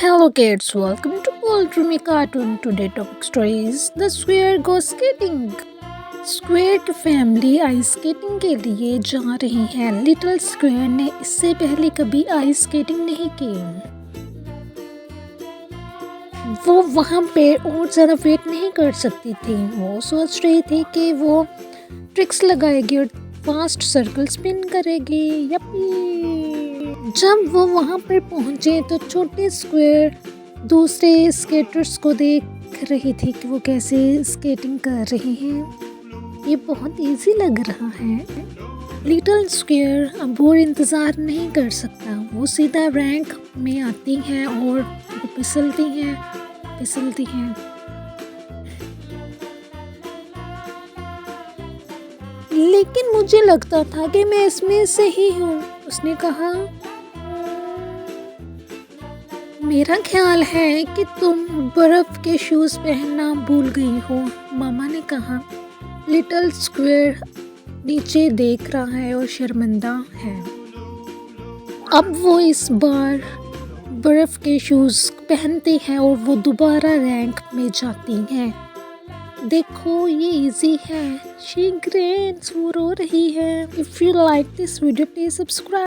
Hello kids, welcome to Paul Dreamy Cartoon. Today topic story is The Square Goes Skating. Square की family ice skating के लिए जा रही है। Little square ने इससे पहले कभी आइस स्केटिंग नहीं की। वो वहाँ पे और ज़्यादा वेट नहीं कर सकती थी। वो सोच रही थी कि वो ट्रिक्स लगाएगी और फास्ट सर्कल स्पिन करेगी। यप्पी। जब वो वहाँ पर पहुँचे तो छोटे स्क्वेयर दूसरे स्केटर्स को देख रही थी कि वो कैसे स्केटिंग कर रहे हैं। ये बहुत इजी लग रहा है। लिटिल स्क्वेयर अब और इंतज़ार नहीं कर सकता। वो सीधा रैंक में आती हैं और वो फिसलती हैं। लेकिन मुझे लगता था कि मैं इसमें सही हूँ, उसने कहा। मेरा ख्याल है कि तुम बर्फ़ के शूज़ पहनना भूल गई हो, मामा ने कहा। लिटिल स्क्वेयर नीचे देख रहा है और शर्मिंदा है। अब वो इस बार बर्फ़ के शूज़ पहनती है और वो दोबारा रैंक में जाती हैं। देखो ये इजी है। शी ग्रेन्स, वो रो रही है। If you like this video please subscribe.